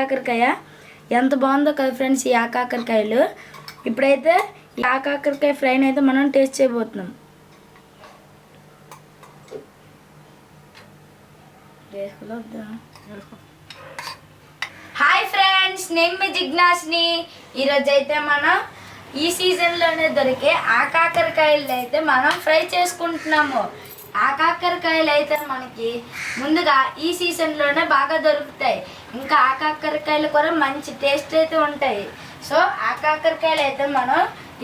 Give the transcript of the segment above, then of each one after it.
ఆకాకరకాయ ఎంత బాగుందో కదా ఫ్రెండ్స్. ఈ ఆకాకరకాయలు ఇప్పుడైతే ఈ ఆకాకరకాయ ఫ్రైని అయితే మనం టేస్ట్ చేయబోతున్నాం. హాయ్ ఫ్రెండ్స్, నేను మీ జిజ్ఞాస్ని. ఈరోజు అయితే మనం ఈ సీజన్లోనే దొరికే ఆకాకరకాయలు అయితే మనం ఫ్రై చేసుకుంటున్నాము. ఆకాకరకాయలు అయితే మనకి ముందుగా ఈ సీజన్లోనే బాగా దొరుకుతాయి. ఇంకా ఆకాకరకాయలు కూడా మంచి టేస్ట్ అయితే ఉంటాయి. సో ఆకాకరకాయలు అయితే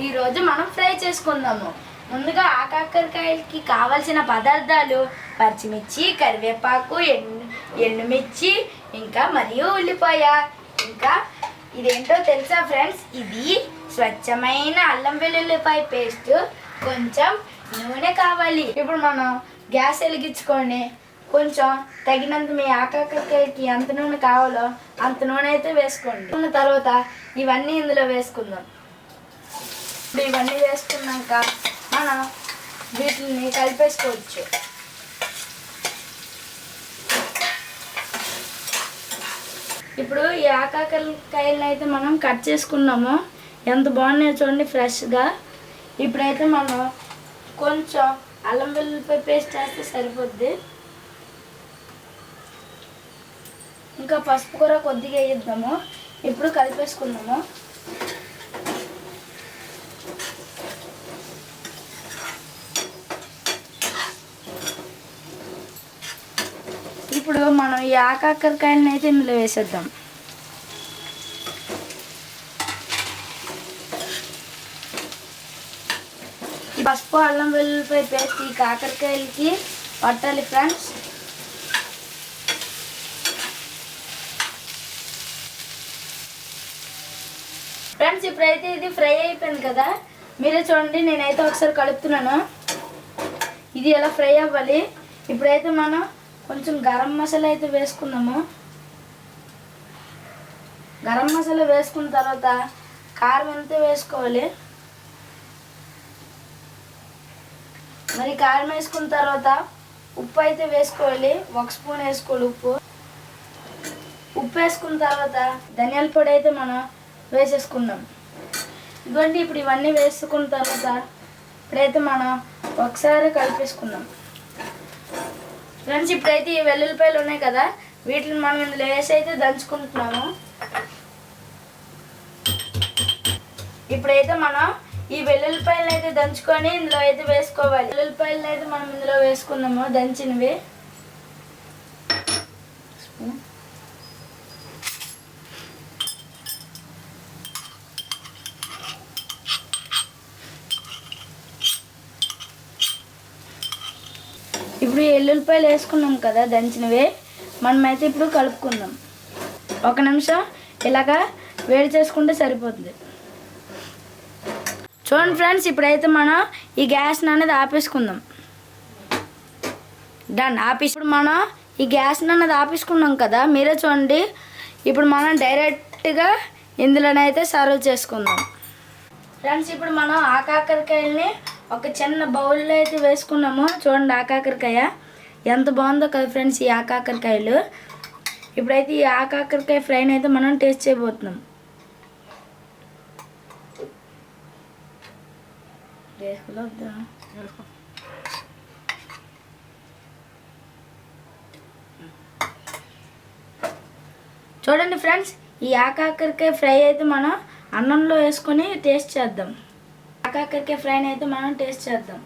ఈరోజు మనం ఫ్రై చేసుకుందాము. ముందుగా ఆకాకరకాయలకి కావాల్సిన పదార్థాలు పచ్చిమిర్చి, కరివేపాకు, ఎండుమిర్చి, ఇంకా మరియు ఉల్లిపాయ. ఇంకా ఇదేంటో తెలుసా ఫ్రెండ్స్, ఇది స్వచ్ఛమైన అల్లం వెల్లుల్లిపాయ పేస్ట్. కొంచెం నూనె కావాలి. ఇప్పుడు మనం గ్యాస్ వెలిగించుకొని కొంచెం తగినంత మీ ఆకాకరకాయకి ఎంత నూనె కావాలో అంత నూనె అయితే వేసుకోండి. తర్వాత ఇవన్నీ ఇందులో వేసుకుందాం. ఇప్పుడు ఇవన్నీ వేసుకున్నాక మనం వీటిని కలిపేసుకోవచ్చు. ఇప్పుడు ఈ ఆకాకరకాయలను అయితే మనం కట్ చేసుకున్నాము. ఎంత బాగున్నాయో చూడండి ఫ్రెష్గా. ఇప్పుడైతే మనం కొంచెం అల్లం వెల్లుల్లిపాయ పేస్ట్ వేస్తే సరిపోద్ది. ఇంకా పసుపు కూడా కొద్దిగా వేయిద్దాము. ఇప్పుడు కలిపేసుకుందాము. ఇప్పుడు మనం ఈ ఆకాకరకాయలను అయితే ఇందులో వేసేద్దాం. ఈ పసుపు అల్లం వెల్లుల్లిపాయ పేస్ట్ ఈ కాకరకాయలకి పట్టాలి ఫ్రెండ్స్. ఇప్పుడైతే ఇది ఫ్రై అయిపోయింది కదా, మీరే చూడండి. నేనైతే ఒకసారి కలుపుతున్నాను. ఇది ఎలా ఫ్రై అవ్వాలి. ఇప్పుడైతే మనం కొంచెం గరం మసాలా అయితే వేసుకుందాము. గరం మసాలా వేసుకున్న తర్వాత కారం ఎంత వేసుకోవాలి. మరి కారం వేసుకున్న తర్వాత ఉప్పు అయితే వేసుకోవాలి. 1 స్పూన్ వేసుకోవాలి ఉప్పు. ఉప్పు వేసుకున్న తర్వాత ధనియాల పొడి అయితే మనం వేసేసుకుందాం. ఇదిగోండి, ఇప్పుడు ఇవన్నీ వేసుకున్న తర్వాత ఇప్పుడైతే మనం ఒకసారి కలిపేసుకుందాం ఫ్రెండ్స్. ఇప్పుడైతే ఈ వెల్లుల్లిపాయలు ఉన్నాయి కదా, వీటిని మనం ఇందులో వేసి అయితే దంచుకుంటున్నాము. ఇప్పుడైతే మనం ఈ వెల్లుల్లిపాయలు అయితే దంచుకొని ఇందులో అయితే వేసుకోవాలి. వెల్లుల్లిపాయలు అయితే మనం ఇందులో వేసుకుందాము దంచినవి. ఇప్పుడు ఎల్లుల్లిపాయలు వేసుకున్నాం కదా దంచినవి, మనమైతే ఇప్పుడు కలుపుకుందాం. 1 నిమిషం ఇలాగా వేడి చేసుకుంటే సరిపోతుంది. చూడండి ఫ్రెండ్స్, ఇప్పుడైతే మనం ఈ గ్యాస్ అనేది ఆపేసుకుందాం. డన్ ఇప్పుడు మనం ఈ గ్యాస్ అనేది ఆపేసుకున్నాం కదా, మీరే చూడండి. ఇప్పుడు మనం డైరెక్ట్గా ఇందులోనైతే సర్వ్ చేసుకుందాం ఫ్రెండ్స్. ఇప్పుడు మనం ఆకాకరకాయల్ని ఒక చిన్న బౌల్లో అయితే వేసుకున్నాము. చూడండి ఆకాకరకాయ ఎంత బాగుందో కదా ఫ్రెండ్స్ ఈ ఆకాకరకాయలు. ఇప్పుడైతే ఈ ఆకాకరకాయ ఫ్రైని అయితే మనం టేస్ట్ చేయబోతున్నాం. చూడండి ఫ్రెండ్స్, ఈ ఆకాకరకాయ ఫ్రై అయితే మనం అన్నంలో వేసుకొని టేస్ట్ చేద్దాం. ఆకాకరకాయ ఫ్రైని అయితే మనం టేస్ట్ చేద్దాం.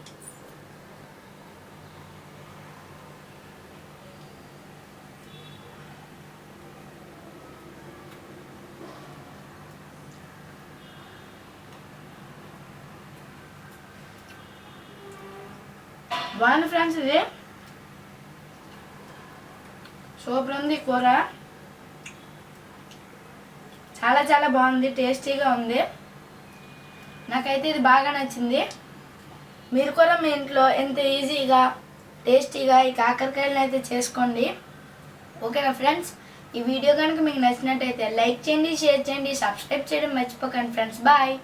బాగుంది ఫ్రెండ్స్, ఇది సూపర్ ఉంది. కూర చాలా చాలా బాగుంది, టేస్టీగా ఉంది. నాకైతే ఇది బాగా నచ్చింది. మీరు కూడా మీ ఇంట్లో ఎంత ఈజీగా టేస్టీగా ఈ కాకరకాయలను అయితే చేసుకోండి. ఓకేనా ఫ్రెండ్స్, ఈ వీడియో కనుక మీకు నచ్చినట్టయితే లైక్ చేయండి, షేర్ చేయండి, సబ్స్క్రైబ్ చేయడం మర్చిపోకండి ఫ్రెండ్స్. బాయ్.